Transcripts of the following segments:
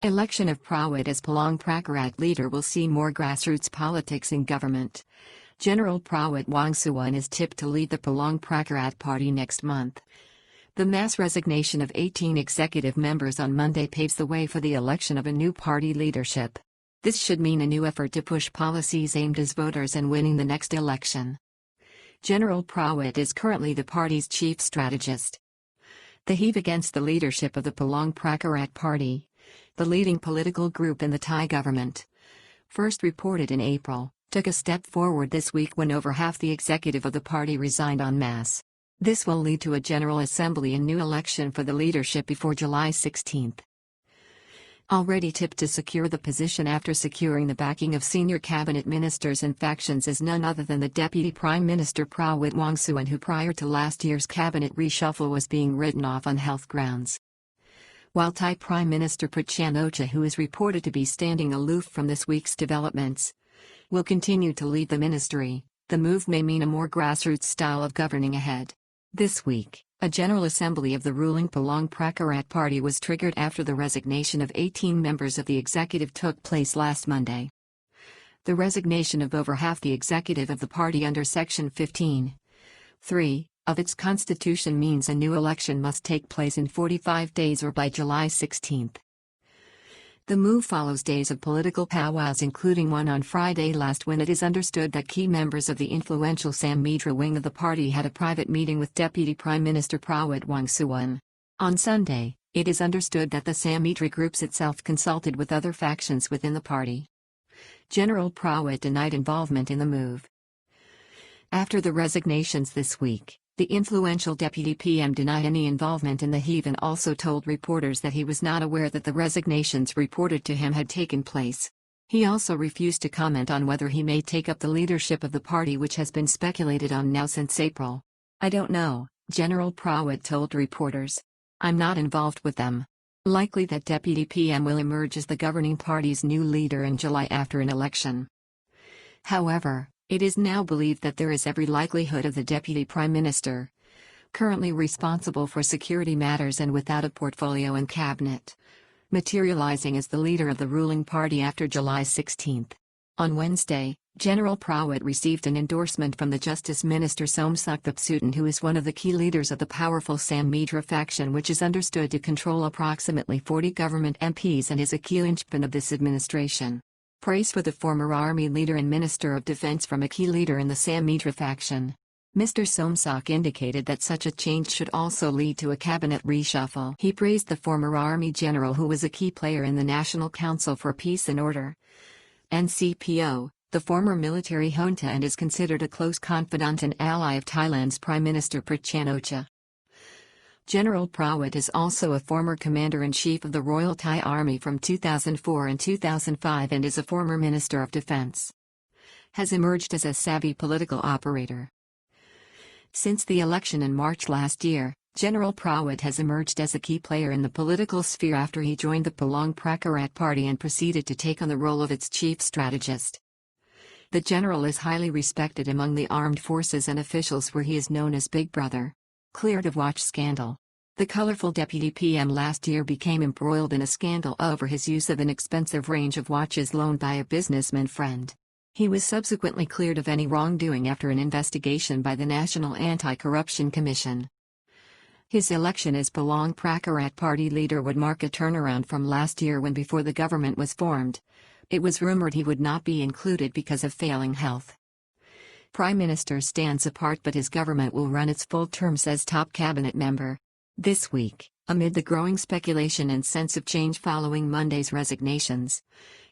Election of Prawit as Palang Pracharat leader will see more grassroots politics in government. General Prawit Wongsuwan is tipped to lead the Palang Pracharat Party next month. The mass resignation of 18 executive members on Monday paves the way for the election of a new party leadership. This should mean a new effort to push policies aimed at voters and winning the next election. General Prawit is currently the party's chief strategist. The heave against the leadership of the Palang Pracharat Party, the leading political group in the Thai government, first reported in April, took a step forward this week when over half the executive of the party resigned en masse. This will lead to a general assembly and new election for the leadership before July 16. Already tipped to secure the position after securing the backing of senior cabinet ministers and factions is none other than the Deputy Prime Minister Prawit Wongsuwan, who prior to last year's cabinet reshuffle was being written off on health grounds. While Thai Prime Minister Pracharat, who is reported to be standing aloof from this week's developments, will continue to lead the ministry, the move may mean a more grassroots style of governing ahead. This week, a general assembly of the ruling Palang Pracharat Party was triggered after the resignation of 18 members of the executive took place last Monday. The resignation of over half the executive of the party under Section 15(3) of its constitution means a new election must take place in 45 days or by July 16. The move follows days of political powwows, including one on Friday last, when it is understood that key members of the influential Samudra wing of the party had a private meeting with Deputy Prime Minister Prawit Wongsuwan. On Sunday, it is understood that the Samudra groups itself consulted with other factions within the party. General Prawit denied involvement in the move. After the resignations this week, the influential Deputy PM denied any involvement in the heave and also told reporters that he was not aware that the resignations reported to him had taken place. He also refused to comment on whether he may take up the leadership of the party, which has been speculated on now since April. "I don't know," General Prawit told reporters. "I'm not involved with them." Likely that Deputy PM will emerge as the governing party's new leader in July after an election. However, it is now believed that there is every likelihood of the Deputy Prime Minister, currently responsible for security matters and without a portfolio in cabinet, materializing as the leader of the ruling party after July 16. On Wednesday, General Prawit received an endorsement from the Justice Minister Somsak, who is one of the key leaders of the powerful Samudra faction, which is understood to control approximately 40 government MPs and is a key linchpin of this administration. Praise for the former army leader and Minister of Defense from a key leader in the Samudra faction. Mr. Somsak indicated that such a change should also lead to a cabinet reshuffle. He praised the former army general, who was a key player in the National Council for Peace and Order (NCPO), the former military junta, and is considered a close confidant and ally of Thailand's Prime Minister Pracharat. General Prawit is also a former Commander-in-Chief of the Royal Thai Army from 2004 and 2005 and is a former Minister of Defense. Has emerged as a savvy political operator. Since the election in March last year, General Prawit has emerged as a key player in the political sphere after he joined the Palang Pracharat Party and proceeded to take on the role of its chief strategist. The general is highly respected among the armed forces and officials, where he is known as Big Brother. Cleared of watch scandal. The colorful Deputy PM last year became embroiled in a scandal over his use of an expensive range of watches loaned by a businessman friend. He was subsequently cleared of any wrongdoing after an investigation by the National Anti-Corruption Commission. His election as Palang Pracharat Party leader would mark a turnaround from last year when, before the government was formed, it was rumored he would not be included because of failing health. Prime Minister stands apart, but his government will run its full terms as top cabinet member. This week, amid the growing speculation and sense of change following Monday's resignations,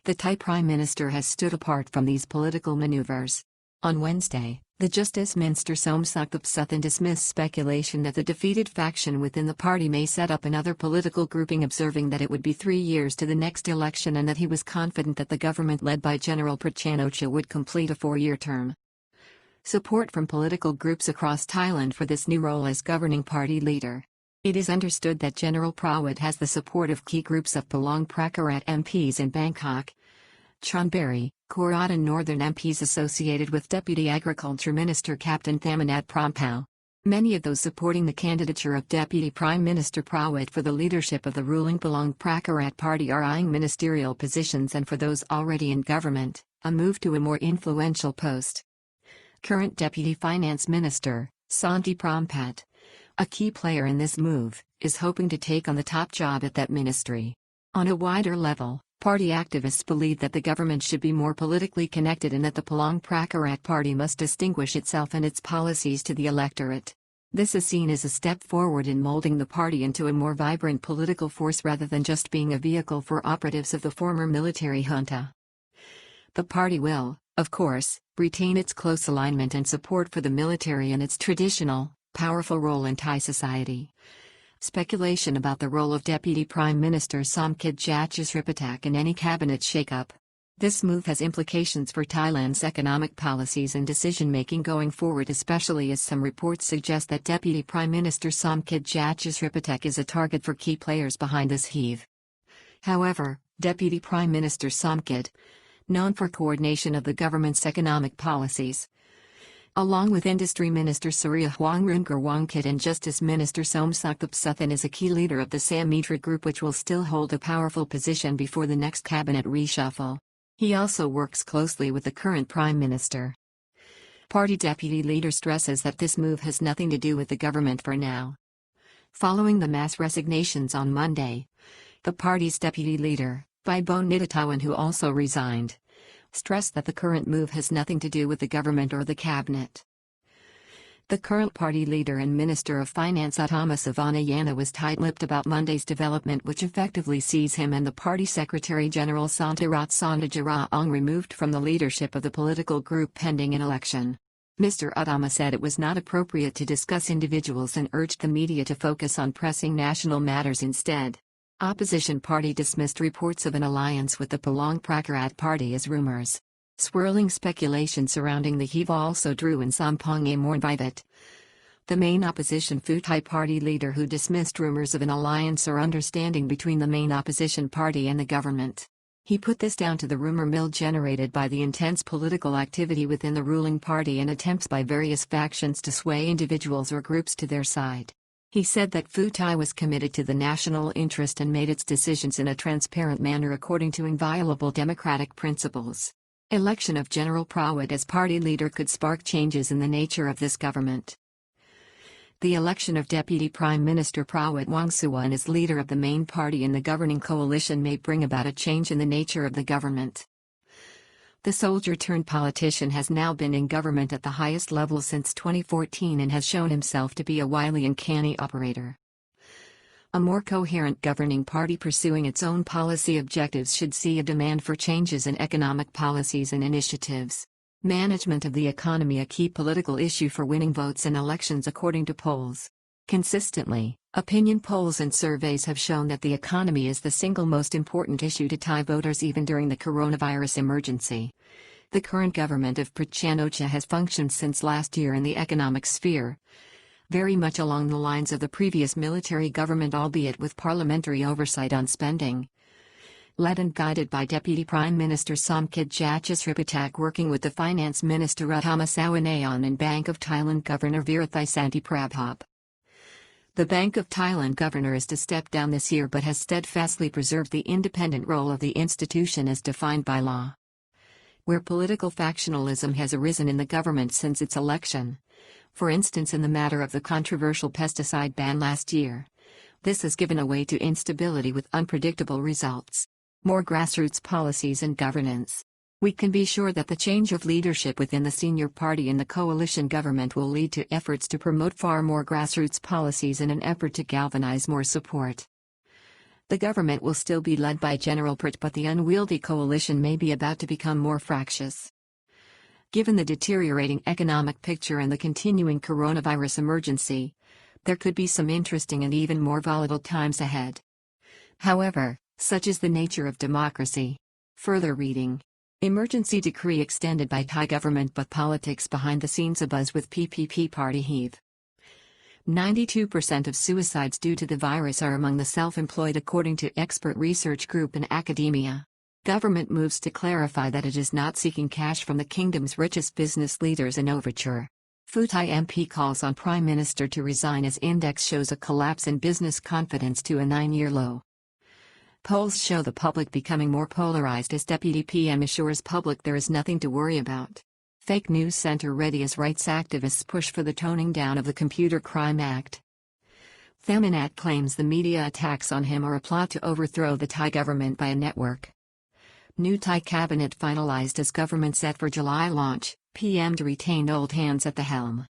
the Thai Prime Minister has stood apart from these political maneuvers. On Wednesday, the Justice Minister Somsak dismissed speculation that the defeated faction within the party may set up another political grouping, observing that it would be 3 years to the next election and that he was confident that the government led by General Pracharat would complete a 4-year term. Support from political groups across Thailand for this new role as governing party leader. It is understood that General Prawit has the support of key groups of Palang Pracharat MPs in Bangkok, Chonburi, Korat, and northern MPs associated with Deputy Agriculture Minister Captain Thamanat Prompao. Many of those supporting the candidature of Deputy Prime Minister Prawit for the leadership of the ruling Palang Pracharat Party are eyeing ministerial positions, and for those already in government, a move to a more influential post. Current Deputy Finance Minister, Santi Prompat, a key player in this move, is hoping to take on the top job at that ministry. On a wider level, party activists believe that the government should be more politically connected and that the Palang Pracharat Party must distinguish itself and its policies to the electorate. This is seen as a step forward in molding the party into a more vibrant political force rather than just being a vehicle for operatives of the former military junta. The party will, of course, retain its close alignment and support for the military and its traditional, powerful role in Thai society. Speculation about the role of Deputy Prime Minister Somkid Jachusripatak in any cabinet shakeup. This move has implications for Thailand's economic policies and decision-making going forward, especially as some reports suggest that Deputy Prime Minister Somkid Jachusripatak is a target for key players behind this heave. However, Deputy Prime Minister Somkid, known for coordination of the government's economic policies, along with Industry Minister Surya Hwangrungar Wongkit and Justice Minister Somsukthap Suthan, is a key leader of the Samitra group, which will still hold a powerful position before the next cabinet reshuffle. He also works closely with the current Prime Minister. Party deputy leader stresses that this move has nothing to do with the government for now. Following the mass resignations on Monday, the party's deputy leader, Bibone Nidatawan, who also resigned, stressed that the current move has nothing to do with the government or the cabinet. The current party leader and Minister of Finance Uttama Savanayana was tight-lipped about Monday's development, which effectively sees him and the party Secretary-General Santarat Sondajaraong removed from the leadership of the political group pending an election. Mr. Uttama said it was not appropriate to discuss individuals and urged the media to focus on pressing national matters instead. Opposition party dismissed reports of an alliance with the Palang Pracharat Party as rumors. Swirling speculation surrounding the heave also drew in Sampong Mornvivat, the main opposition Pheu Thai party leader, who dismissed rumors of an alliance or understanding between the main opposition party and the government. He put this down to the rumor mill generated by the intense political activity within the ruling party and attempts by various factions to sway individuals or groups to their side. He said that Pheu Thai was committed to the national interest and made its decisions in a transparent manner according to inviolable democratic principles. Election of General Prawit as party leader could spark changes in the nature of this government. The election of Deputy Prime Minister Prawit Wongsuwan as leader of the main party in the governing coalition may bring about a change in the nature of the government. The soldier-turned-politician has now been in government at the highest level since 2014 and has shown himself to be a wily and canny operator. A more coherent governing party pursuing its own policy objectives should see a demand for changes in economic policies and initiatives. Management of the economy, a key political issue for winning votes in elections according to polls. Consistently, opinion polls and surveys have shown that the economy is the single most important issue to Thai voters even during the coronavirus emergency. The current government of Prachanocha has functioned since last year in the economic sphere, very much along the lines of the previous military government, albeit with parliamentary oversight on spending. Led and guided by Deputy Prime Minister Somkid Jachusripatak working with the Finance Minister Uttama Sawanayon and Bank of Thailand Governor Virathisanti Prabhop. The Bank of Thailand governor is to step down this year but has steadfastly preserved the independent role of the institution as defined by law. Where political factionalism has arisen in the government since its election, for instance in the matter of the controversial pesticide ban last year, this has given way to instability with unpredictable results. More grassroots policies and governance. We can be sure that the change of leadership within the senior party in the coalition government will lead to efforts to promote far more grassroots policies in an effort to galvanize more support. The government will still be led by General Prat, but the unwieldy coalition may be about to become more fractious. Given the deteriorating economic picture and the continuing coronavirus emergency, there could be some interesting and even more volatile times ahead. However, such is the nature of democracy. Further reading. Emergency decree extended by Thai government but politics behind the scenes abuzz with PPP party heave. 92% of suicides due to the virus are among the self-employed according to expert research group in academia. Government moves to clarify that it is not seeking cash from the kingdom's richest business leaders in overture. Pheu Thai MP calls on Prime Minister to resign as index shows a collapse in business confidence to a 9-year low. Polls show the public becoming more polarized as Deputy PM assures public there is nothing to worry about. Fake News Center ready as rights activists push for the toning down of the Computer Crime Act. Thamanat claims the media attacks on him are a plot to overthrow the Thai government by a network. New Thai cabinet finalized as government set for July launch, PM to retain old hands at the helm.